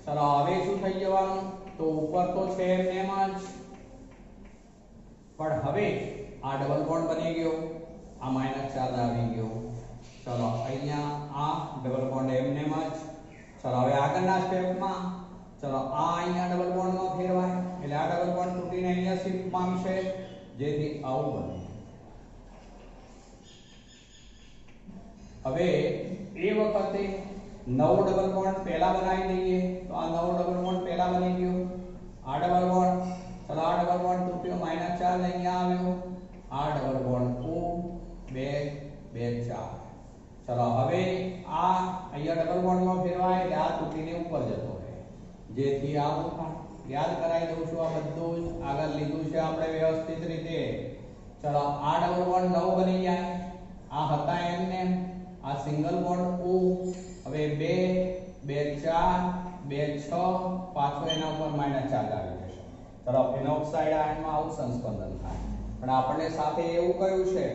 ચલો હવે શું થઈ જવાનું તો ઉપર તો છે એમને એમ જ પણ હવે આ ડબલ બોન્ડ બની ગયો. આ માઈનસ ચાર્જ આવી ગયો. ચલો અહીંયા આ ડબલ બોન્ડ એમને એમ જ. ચલો હવે આગળના સ્ટેપમાં ચલો આ અહીંયા ડબલ બોન્ડમાં ફેરવાય એટલે આ ડબલ બોન્ડ તૂટીને અહીંયા શિફ્ટ પામશે જેથી આવું બને. હવે એ વખતે નવો ડબલ બોન્ડ પહેલા બનાવી દઈએ. તો આ નવો ડબલ બોન્ડ પહેલા બની ગયો. આ ડબલ બોન્ડ ચલો આ ડબલ બોન્ડ તૂટ્યો માઈનસ ચાર્જ અહીંયા આવ્યો. આ ડબલ બોન્ડ O 2 2 4. ચલો હવે આ અહીંયા ડબલ બોન્ડમાં ફેરવાય એટલે આ તૂટીને ઉપર જતો રહે, જેથી આવું થાય. યાદ કરાવી દઉં છું, આ બધું જ આગળ લીધું છે આપણે વ્યવસ્થિત રીતે. ચલો આ ડબલ બોન્ડ 9 બની જાય, આ હતા એમને, આ સિંગલ બોન્ડ O, હવે 2 2 4 2 6, પાછો એના ઉપર માઈનસ ચાર્જ આવી જશે. ચલો ફિનોક્સાઇડ આયનમાં આવું સંસ્પંદન થાય. પણ આપણને સાથે એવું કહ્યું છે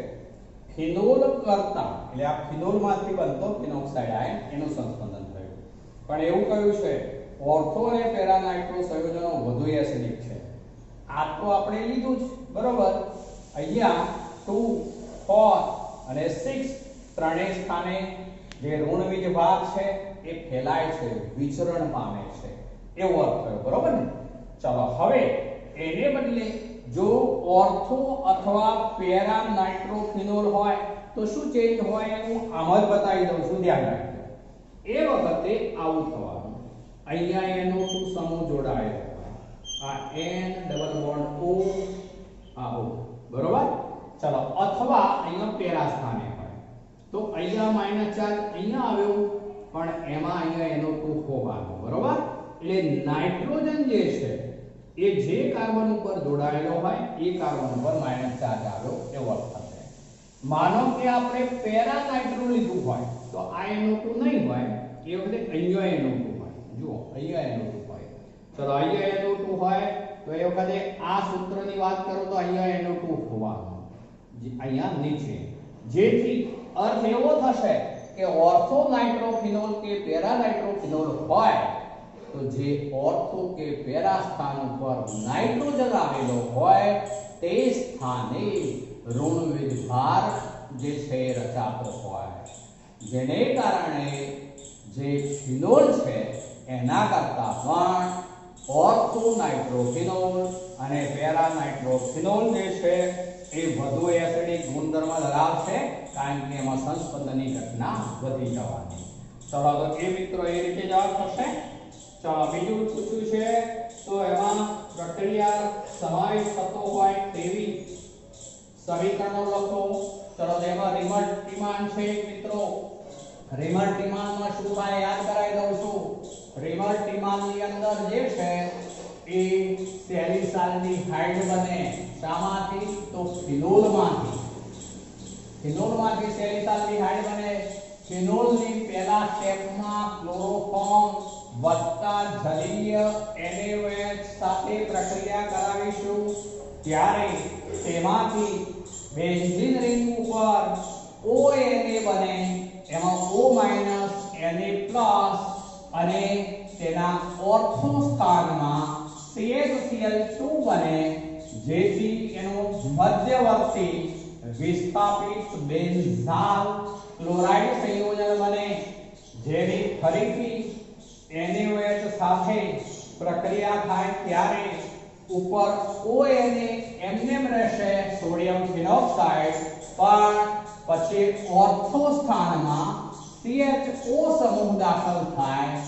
ફિનોલ કરતા, એટલે આ ફિનોલમાંથી બનતો ફિનોક્સાઇડ આયન એનું સંસ્પંદન થયું. પણ એવું કહ્યું છે ઓર્થો અને પેરા નાઇટ્રો સંયોજનો વધુ એસિડિક છે. આ તો આપણે લીધું જ બરોબર. અહીંયા 2 4 અને 6 ત્રણેય સ્થાને જે ઋણવીજ ભાગ છે એ ફેલાય છે, વિચરણ પામે છે, એવો અર્થ થયો બરોબર ને. ચલો હવે એને બદલે જો ઓર્થો અથવા પેરા નાઇટ્રોફિનોલ હોય તો શું ચેન્જ હોય હું આમ જ બતાવી દઉં છું, ધ્યાન રાખજો. એ વખતે આવું થવાનું, અહીંયા એનો સમૂહ જોડાયેલો હોય, આ N ડબલ બોન્ડ O, આ O બરોબર. ચલો અથવા અહીંયા પેરા સ્થાને હોય તો અહીંયા માઈનસ ચાર્જ અહીંયા આવ્યો, પણ એમાં અહીંયા એનો 2 હોવાનો બરોબર. એટલે નાઇટ્રોજન જે છે એ જે કાર્બન ઉપર જોડાયેલો હોય એ કાર્બન ઉપર માઈનસ ચાર્જ આવ્યો એવો અર્થ થશે. માનો કે આપણે પેરા નાઇટ્રો લીધું હોય તો આ NO2 નહીં હોય, એ વખતે અહીંયા NO2 હોય. જુઓ અહીંયા NO2 હોય. ચલો અહીંયા NO2 હોય તો એ વખતે આ સૂત્રની વાત કરો તો અહીંયા NO2 હોવાનો, અહીંયા નીચે. જેથી અર્થ એવો થશે કે ઓર્થો નાઇટ્રોફિનોલ કે પેરા નાઇટ્રોફિનોલ હોય તો જે ઓર્થો કે પેરા સ્થાન ઉપર નાઇટ્રોજન આવેલો હોય તે સ્થાને ઋણવીજ ભાર જે છે રચાતો હોય, જેને કારણે જે ફિનોલ છે એના કરતા પણ ઓર્થો નાઇટ્રોફિનોલ અને પેરા નાઇટ્રોફિનોલ જે છે એ વધુ એસિડિક ગુણધર્મ ધરાવશે, કારણ કે એમાં સંસ્પંદનની ઘટના વધી જવાની. ચલો તો એ મિત્રો એ રીતે જવાબ થશે. ચલો બીજું પૂછ્યું છે તો એમાં પ્રક્રિયા સમાવેશ થતો હોય તેવી સમીકરણો લખો. ચલો એમાં રિમર્ટીમાન છે મિત્રો. રિમર્ટીમાનમાં શું થાય યાદ કરાવી દઉં છું. રિમર્ટીમાનની અંદર જે છે એ સેલિસાલ્ડિહાઇડ બને. શામાંથી? તો ફિનોલમાંથી. ફિનોલમાંથી સેલિસાલ્ડિહાઇડ બને. ફિનોલની પહેલા સ્ટેપમાં ક્લોરોફોર્મ વત્તા જલીય NaOH સાથે પ્રક્રિયા કરાવીશું, ત્યારે તેમાંથી બેન્ઝીન રિંગ ઉપર ONA બને, એમાં O Na+ અને તેના ઓર્થો સ્થાનમાં CH2 બને, જેથી એનું મધ્યવર્તી વિસ્થાપિત બેન્ઝાલ ક્લોરાઇડ સંયોજન બને, જેની ફરીથી NaOH સાથે પ્રક્રિયા થાય ત્યારે ઉપર ONA એમનેમ રહેશે, સોડિયમ ફિનોક્સાઇડ, પણ પછી ઓર્થો સ્થાનમાં CHO સમૂહ દાખલ થાય.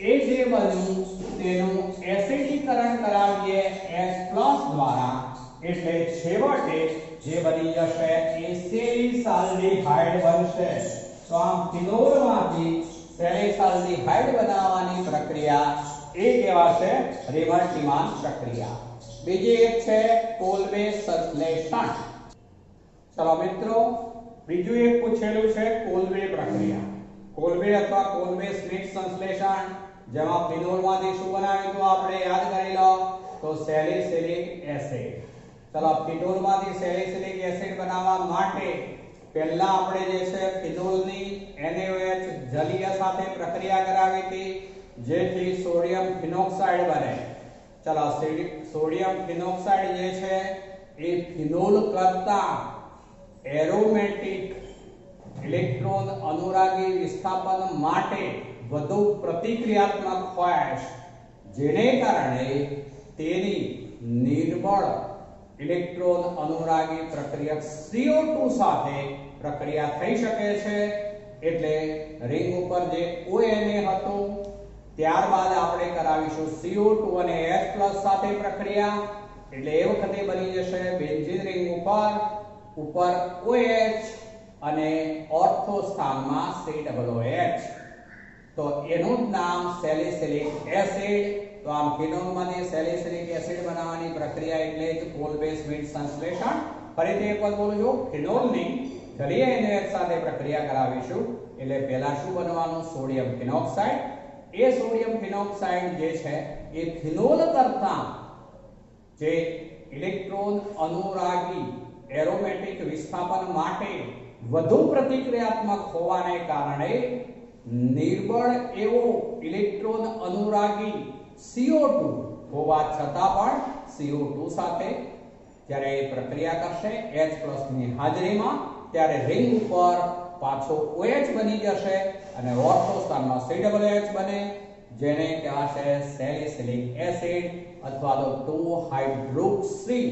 એ જે બન્યું તેનું એસિડીકરણ કરાવીએ H+ દ્વારા, એટલે છેવટે જે બની જશે એ સેલિસાલ્ડિહાઇડ બનશે. તો આમ ફિનોલમાંથી સેલિસાલ્ડિહાઇડ બનાવવાની પ્રક્રિયા એ કહેવાશે રિમર્ટીમાન પ્રક્રિયા. બીજી એક છે કોલ્બે સંશ્લેષણ. ચલો મિત્રો બીજું એક પૂછેલું છે કોલ્બે પ્રક્રિયા. કોલ્બે અથવા કોલ્બે સ્મિથ સંશ્લેષણ, જેમાં ફિનોલમાંથી શું બનાવ્યું તો આપણે યાદ કરી લો તો સેલિસિલિક એસિડ. ચલો ફિનોલમાંથી સેલિસિલિક એસિડ બનાવવા માટે પહેલા આપણે જે છે ફિનોલની NaOH જલીય સાથે પ્રક્રિયા કરાવી હતી, જેથી સોડિયમ ફિનોક્સાઇડ બને. ચલો સોડિયમ ફિનોક્સાઇડ જે છે એ ફિનોલ કરતા એરોમેટિક ઇલેક્ટ્રોન અનુરાગી વિસ્થાપન માટે વધુ પ્રતિક્રિયાત્મક હોય, જેને કારણે તેની નિર્બળ ઇલેક્ટ્રોન અનુરાગી પ્રક્રિયક CO2 સાથે પ્રક્રિયા થઈ શકે છે. એટલે રિંગ ઉપર જે ONA હતું ત્યારબાદ આપણે કરાવીશું CO2 અને H+ સાથે પ્રક્રિયા, એટલે એ વખતે બની જશે બેન્ઝીન રિંગ ઉપર OH અને ઓર્થો સ્થાનમાં COOH. તો એનું જ નામ સેલિસિલિક એસિડ. તો આમ ફિનોલમાંથી સેલિસિલિક એસિડ બનાવવાની પ્રક્રિયા એટલે જ કોલ બેઝ મીટ સંશ્લેષણ. ફરીથી એક વખત બોલું છું, ફિનોલની જલીય NaOH સાથે પ્રક્રિયા કરાવીશું એટલે પહેલા શું બનવાનું? Sodium phenoxide. એ સોડિયમ ફિનોક્સાઇડ જે છે એ ફિનોલ કરતા જે ઇલેક્ટ્રોન અનુરાગી એરોમેટિક વિસ્થાપન માટે વધુ પ્રતિક્રિયાત્મક હોવાને કારણે નિર્બળ એવો ઇલેક્ટ્રોન અનુરાગી CO2 હોવા છતાં પણ CO2 સાથે જ્યારે પ્રક્રિયા કરશે H+ ની હાજરીમાં ત્યારે રિંગ ઉપર પાછો OH બની જશે અને ઓર્થો સ્થાનમાં COOH બને, જેને કહેવાશે સેલિસિલિક એસિડ અથવા તો 2-હાઇડ્રોક્સી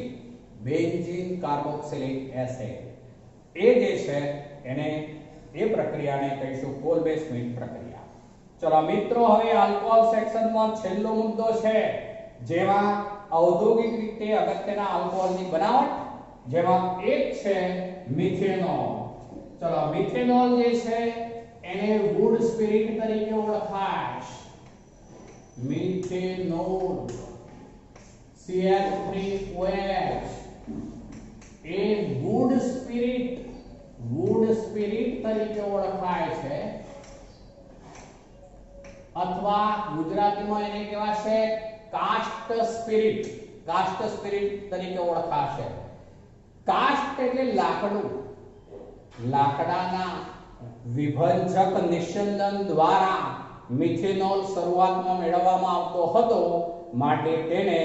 બેન્ઝીન કાર્બોક્સિલિક એસિડ. એ જે છે એને એ પ્રક્રિયાને કહીશું કોલ-બેઝ મીટ પ્રક્રિયા. ચલો મિત્રો, હવે આલ્કોહોલ સેક્શનમાં છેલ્લો મુદ્દો છે જેમાં ઔદ્યોગિક રીતે અગત્યના આલ્કોહોલની બનાવટ, જેમાં એક છે મિથેનોલ. ચલો, મિથેનોલ જે છે એને વુડ સ્પિરિટ તરીકે ઓળખાય. મિથેનોલ CH3OH એ વુડ સ્પિરિટ તરીકે ઓળખાય છે, અથવા ગુજરાતીમાં એને કહેવાશે કાસ્ટ સ્પિરિટ તરીકે ઓળખાશે. કાસ્ટ એટલે લાકડું. લાકડાના વિભજક નિસ્યંદન દ્વારા મિથેનોલ શરૂઆતમાં મેળવવામાં આવતો હતો, માટે તેને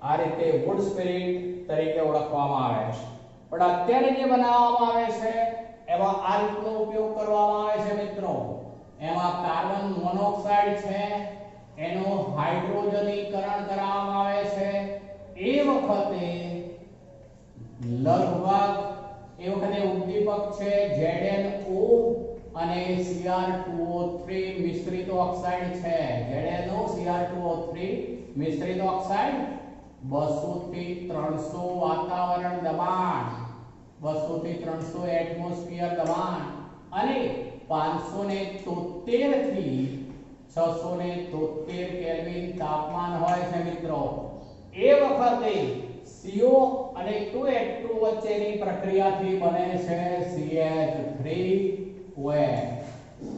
આ રીતે વુડ સ્પિરિટ તરીકે ઓળખવામાં આવે છે. પણ અત્યારે જે બનાવવામાં આવે છે એમાં આ રીતનો ઉપયોગ કરવામાં આવે છે મિત્રો. એમાં કાર્બન મોનોક્સાઇડ છે, એનું હાઇડ્રોજનીકરણ કરવામાં આવે છે. એ વખતે ઉદ્દીપક છે ZnO અને Cr2O3 મિશ્રિત ઓક્સાઇડ છે. ZnO Cr2O3 મિશ્રિત ઓક્સાઇડ 200 થી 300 વાતાવરણ દબાણ, 200 થી 300 એટમોસ્ફિયર દબાણ અને 573 થી 673 કેલ્વિન તાપમાન હોય છે મિત્રો. એ વખતે CO અને 2H2 વચ્ચેની પ્રક્રિયાથી બને છે CH3OH.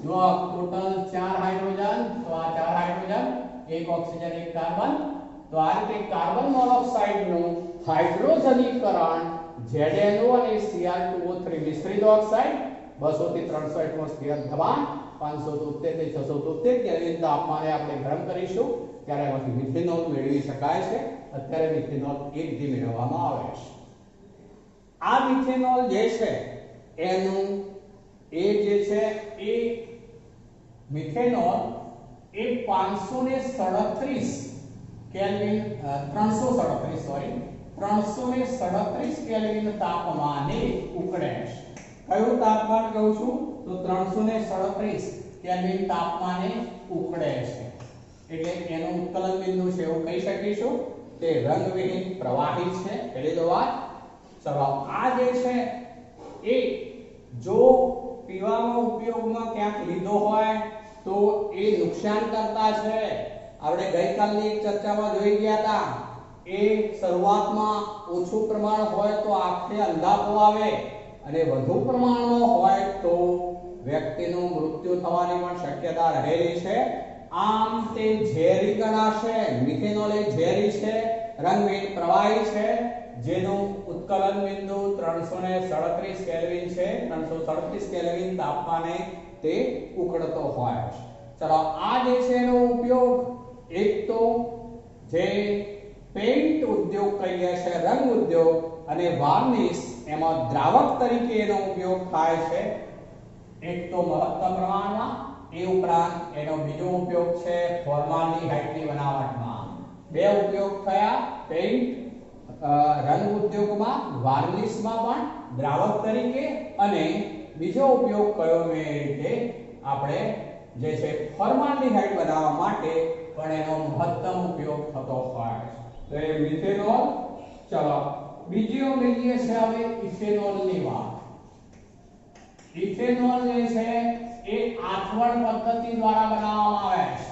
જો ટોટલ 4 હાઇડ્રોજન, તો આ 4 હાઇડ્રોજન, એક ઓક્સિજન, એક કાર્બન. તો આ રીતે કાર્બન મોનોક્સાઇડનું હાઇડ્રોજનીકરણ ZnO અને Cr2O3 મિશ્રિત ઓક્સાઇડ 200 થી 300 એટમોસ્ફિયર દબાણ, 573 થી 673 કેલ્વિન તાપમાને આપણે ગરમ કરીશું ત્યારે એમાંથી મિથેનોલ મેળવી શકાય છે. અત્યારે મિથેનોલ એ રીતે મેળવવામાં આવે છે. આ મિથેનોલ જે છે એનું એ જે છે એ મિથેનોલ એ 537 કેલ્વિન 337 કેલ્વિન તાપમાને ઉકળે છે. કયું તાપમાન કહું છું? તો 337 કેલ્વિન તાપમાને ઉકળે છે. એટલે એનું ઉત્કલન બિંદુ છે એવું કહી શકીશું. તે રંગવિહીન પ્રવાહી છે. પહેલી તો વાત. ચલો, આ જે છે એ જો પીવામાં ઉપયોગમાં ક્યાંક લીધો હોય તો એ નુકસાન કરતા છે. આપણે ગઈકાલની એક ચર્ચામાં જોઈ ગયા હતા. એ શરૂઆતમાં ઓછું પ્રમાણ હોય તો આંખે અંધાપો આવે અને વધુ પ્રમાણમાં હોય તો વ્યક્તિનું મૃત્યુ થવાની પણ શક્યતા રહેલી છે. આમ તે ઝેરી ગણાશે. મિથેનોલ એ ઝેરી છે, રંગહીન પ્રવાહી છે, જેનું ઉત્કલન બિંદુ 337 કેલ્વિન છે. 337 કેલ્વિન તાપમાને તે ઉકળતો હોય છે. ચલો, આ જે છે એનો ઉપયોગ એક તો જે પેઇન્ટ ઉદ્યોગ કહીએ છે, રંગ ઉદ્યોગ અને વાર્નિશ, એમાં દ્રાવક તરીકે એનો ઉપયોગ થાય છે. એક તો મહત્તમ પ્રમાણમાં, એ ઉપરાંત એનો બીજો ઉપયોગ છે ફોર્માલ્ડિહાઇડની બનાવટમાં. બે ઉપયોગ થયા, પેઇન્ટ રંગ ઉદ્યોગમાં, વાર્નિશમાં પણ દ્રાવક તરીકે, અને બીજો ઉપયોગ કયો મેં રીતે આપણે જે છે ફોર્માલ્ડિહાઇડ બનાવવા માટે પણ એનો મહત્તમ ઉપયોગ થતો હોય છે. તો એ મિથેનોલ ચલો બીજો લઈએ છે હવે ઇથેનોલ ની વાત. ઇથેનોલ જે છે એ આથવણ પદ્ધતિ દ્વારા બનાવવામાં આવે છે.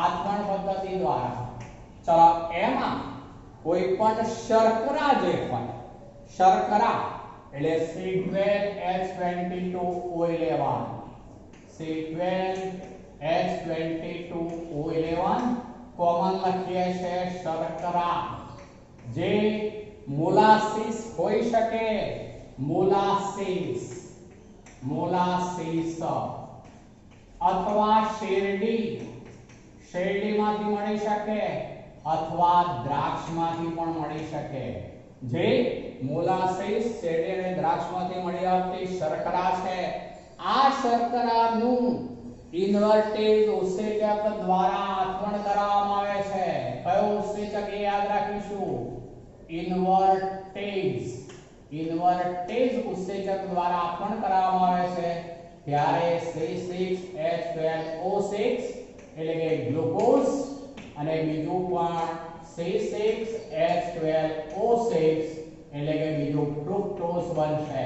આથવણ પદ્ધતિ દ્વારા. ચલો એમાં કોઈ પણ શર્કરા જે હોય, શર્કરા એટલે C12H22O11, C12H22O11 કોમન લખીએ છે શર્કરા, જે મોલાસીસ હોઈ શકે, મોલાસીસ અથવા શેરડી, શેરડીમાંથી મળી શકે અથવા દ્રાક્ષમાંથી પણ મળી શકે. જે મોલાસીસ, શેરડી અને દ્રાક્ષમાંથી મળી આવતી શર્કરા છે, આ શર્કરાનું ઇન્વર્ટેજ ઉત્સેચક દ્વારા આથવણ કરવામાં આવે છે. કયો ઉત્સેચક એ યાદ રાખીશું? ઇન્વર્ટેજ ઉત્સેચક દ્વારા આથવણ કરવામાં આવે છે. ત્યારે C6H12O6 એટલે કે ગ્લુકોઝ અને બીજું પણ C6H12O6 એટલે કે બીજું ફ્રુક્ટોઝ બનશે.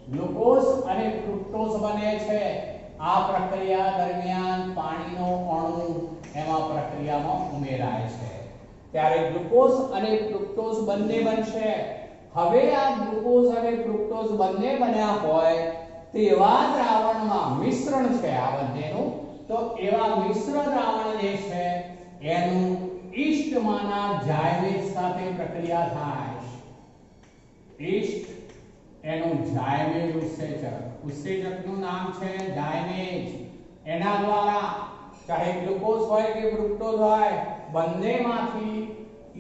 ગ્લુકોઝ અને ફ્રુક્ટોઝ બને છે. આ પ્રક્રિયા દરમિયાન પાણીનો અણુ એમાં પ્રક્રિયામાં ઉમેરાય છે. ત્યારે ગ્લુકોઝ અને ફ્રુક્ટોઝ બંને બનશે. હવે આ ગ્લુકોઝ અને ફ્રુક્ટોઝ બંને બન્યા હોય તેવા દ્રાવણમાં મિશ્રણ છે આ બંનેનું, તો એવા મિશ્ર દ્રાવણ જે છે એનું ઈસ્ટમાંના જાયમેજ સાથે પ્રક્રિયા થાય. ઈસ્ટ એનું જાયમેજ ઉત્સેચક, ઉત્સેચકનું નામ છે જાયમેજ. એના દ્વારા ચાહે ગ્લુકોઝ હોય કે ફ્રુક્ટોઝ હોય બંનેમાંથી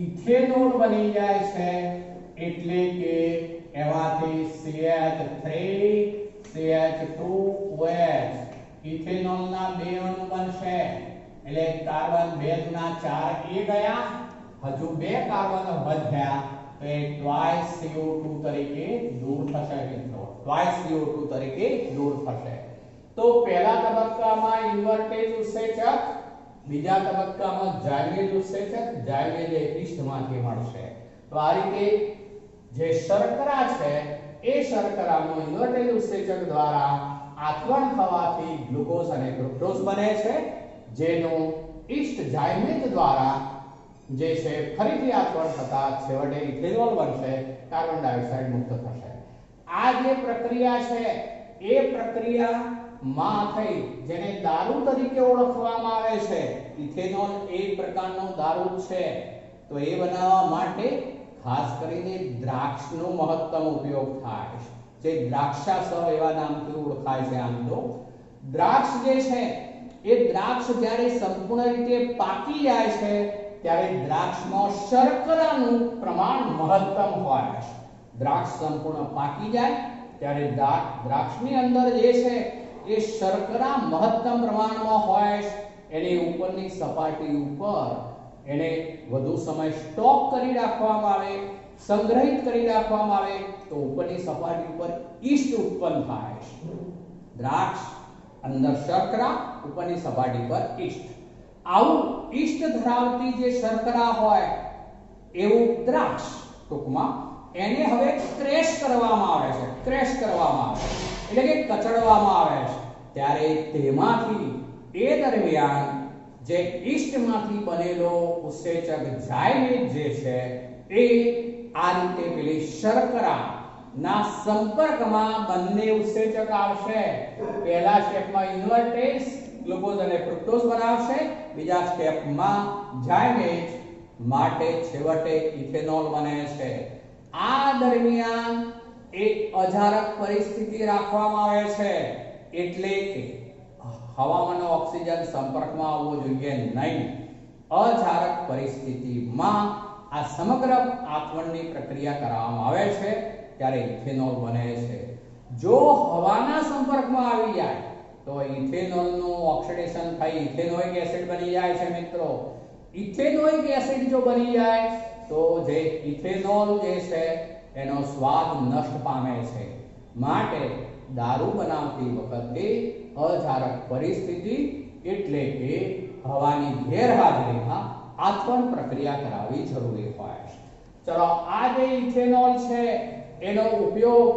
ઇથેનોલ બની જાય છે. એટલે કે એમાંથી CH3CH2OH ઇથેનોલના બે અણુ બનશે. એટલે કાર્બન 2 × 4 એ ગયા, હજુ બે કાર્બન વધ્યા તો એ ટ્વાઇસ CO2 તરીકે દૂર થશે મિત્રો, ટ્વાઇસ CO2 તરીકે દૂર થશે. તો પહેલા તબક્કામાં ઇન્વર્ટેજ ઉત્સેચક, બીજા તબક્કામાં જાયમેજ ઉત્સેચક, જાયમેજ ઈસ્ટમાંથી મળશે. તો આ રીતે જે શર્કરા છે એ શર્કરાનું ઇન્વર્ટેજ ઉત્સેચક દ્વારા આથવણ થવાથી ગ્લુકોઝ અને ફ્રુક્ટોઝ બને છે, જેનું ઈસ્ટ જાયમેજ દ્વારા જે છે ફરીથી આથવણ થતા છેવટે ઇથેનોલ બનશે, કાર્બન ડાયોક્સાઇડ મુક્ત થશે. આ જે પ્રક્રિયા છે એ પ્રક્રિયા માં થઈ જેને દારૂ તરીકે ઓળખવામાં આવે છે. ઇથેનોલ એક પ્રકારનો દારૂ છે. તો એ બનાવવા માટે ખાસ કરીને દ્રાક્ષનો મહત્તમ ઉપયોગ થાય છે, જે દ્રાક્ષાસવ એવા નામથી ઓળખાય છે. આમ તો દ્રાક્ષ જે છે એ દ્રાક્ષ જ્યારે સંપૂર્ણ રીતે પાકી જાય છે ત્યારે દ્રાક્ષમાં શર્કરાનું પ્રમાણ મહત્તમ હોય છે. દ્રાક્ષ સંપૂર્ણ પાકી જાય ત્યારે દ્રાક્ષની અંદર જે છે એ શર્કરા મહત્તમ પ્રમાણમાં હોય છે. એની ઉપરની સપાટી ઉપર એને વધુ સમય સ્ટોક કરી રાખવામાં આવે, સંગ્રહિત કરી રાખવામાં આવે તો ઉપરની સપાટી ઉપર ઈસ્ટ ઉત્પન્ન થાય છે. દ્રાક્ષ અંદર શર્કરા, ઉપરની સપાટી પર ઈસ્ટ. આવું ઈસ્ટ ધરાવતી જે શર્કરા હોય એવું દ્રાક્ષ ટૂંકમાં એને હવે ક્રેશ કરવામાં આવે છે, ક્રેશ કરવામાં આવે એટલે કે કચડવામાં આવે છે. ત્યારે તેમાંથી એ દરમિયાન જે ઈસ્ટમાંથી બનેલો ઉત્સેચક જાયમેજ જે છે એ આ રીતે પેલી શર્કરા ના સંપર્કમાં બંને ઉત્સેચક આવશે. પહેલા સ્ટેપમાં ઇન્વર્ટેજ ગ્લુકોઝ અને ફ્રુક્ટોઝ બનાવશે, બીજા સ્ટેપમાં જાયમેજ માટે છેવટે ઇથેનોલ બને છે. આ દરમિયાન એક અજારક પરિસ્થિતિ રાખવામાં આવે છે, એટલે કે હવામાંનો ઓક્સિજન સંપર્કમાં આવવો જોઈએ નહીં. અજારક પરિસ્થિતિમાં આ સમગ્ર આથવણની પ્રક્રિયા કરવામાં આવે છે ત્યારે ઇથેનોલ બને છે. જો હવાના સંપર્કમાં આવી જાય તો ઇથેનોલનું ઓક્સિડેશન થઈ ઇથેનોઇક એસિડ બની જાય છે મિત્રો. ઇથેનોઇક એસિડ જો બની જાય તો જે ઇથેનોલ જે છે એનો સ્વાદ નષ્ટ પામે છે. માટે દારૂ બનાવતી વખતે અજારક પરિસ્થિતિ એટલે કે હવાની ગેરહાજરીમાં આથવણ પ્રક્રિયા કરાવવી જરૂરી હોય છે. ચલો આ જે ઇથેનોલ છે એનો ઉપયોગ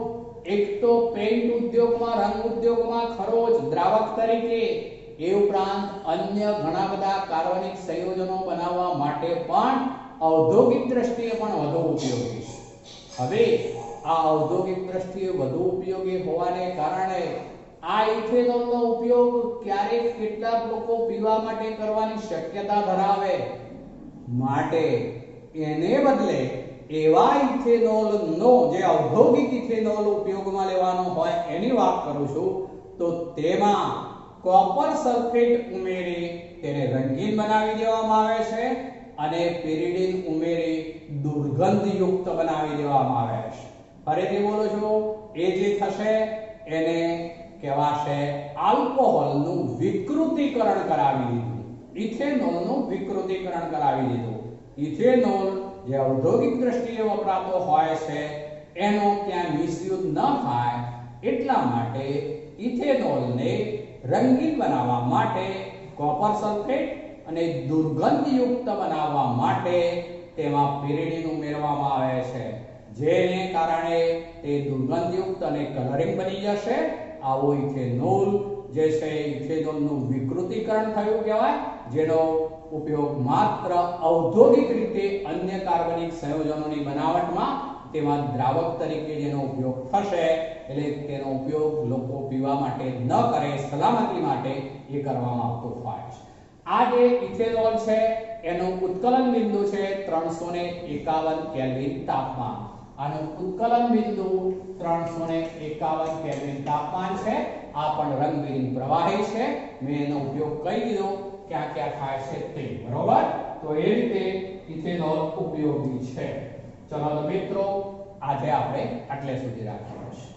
એક તો પેઇન્ટ ઉદ્યોગમાં, રંગ ઉદ્યોગમાં ખરો જ દ્રાવક તરીકે, એ ઉપરાંત અન્ય ઘણા બધા કાર્બનિક સંયોજનો બનાવવા માટે પણ ઔદ્યોગિક દ્રષ્ટિએ પણ વધુ ઉપયોગી છે. હવે આ ઔદ્યોગિક દ્રષ્ટિએ વધુ ઉપયોગી હોવાને કારણે આ ઇથેનોલનો ઉપયોગ ક્યારેક કેટલાક લોકો પીવા માટે કરવાની શક્યતા ધરાવે, માટે એને બદલે એવા ઇથેનોલનો જે ઔદ્યોગિક ઇથેનોલ ઉપયોગમાં લેવાનો હોય એની વાત કરું છું, તો તેમાં કોપર સલ્ફેટ ઉમેરી તેને રંગીન બનાવી દેવામાં આવે છે અને પેરિડીન ઉમેરી દુર્ગંધયુક્ત બનાવી દેવામાં આવે છે. ફરીથી બોલું છું, એ જે થશે એને કહેવાશે આલ્કોહોલનું વિકૃતિકરણ કરાવી દીધું, ઇથેનોલનું વિકૃતિકરણ કરાવી દીધું. ઇથેનોલ જે ઔદ્યોગિક દ્રષ્ટિએ વપરાતો હોય છે એનો ક્યાં મિસયુઝ ન થાય એટલા માટે ઇથેનોલને રંગીન બનાવવા માટે કોપર સલ્ફેટ અને દુર્ગંધયુક્ત બનાવવા માટે તેમાં પેરિડીન ઉમેરવામાં આવે છે, જેને કારણે તે દુર્ગંધયુક્ત અને કલરિંગ બની જશે. આવો ઇથેનોલ જે છે ઇથેનોલનું વિકૃતિકરણ થયું કહેવાય, જેનો ઉપયોગ માત્ર ઔદ્યોગિક રીતે અન્ય કાર્બનિક સંયોજનોની બનાવટમાં તેમાં દ્રાવક તરીકે જેનો ઉપયોગ થશે, એટલે તેનો ઉપયોગ લોકો પીવા માટે ન કરે, સલામતી માટે એ કરવામાં આવતો હોય છે. આ જે ઇથેનોલ છે એનું ઉત્કલન બિંદુ છે 351 કેલ્વિન તાપમાન. આનું ઉત્કલન બિંદુ 351 કેલ્વિન તાપમાન છે. આ પણ રંગબેરંગી પ્રવાહી છે. મેં એનો ઉપયોગ કરી દીધો ક્યાં ક્યાં થાય છે તે, બરોબર? તો એ રીતે ઇથેનોલ ઉપયોગી છે. ચલો તો મિત્રો આજે આપણે આટલે સુધી રાખીએ.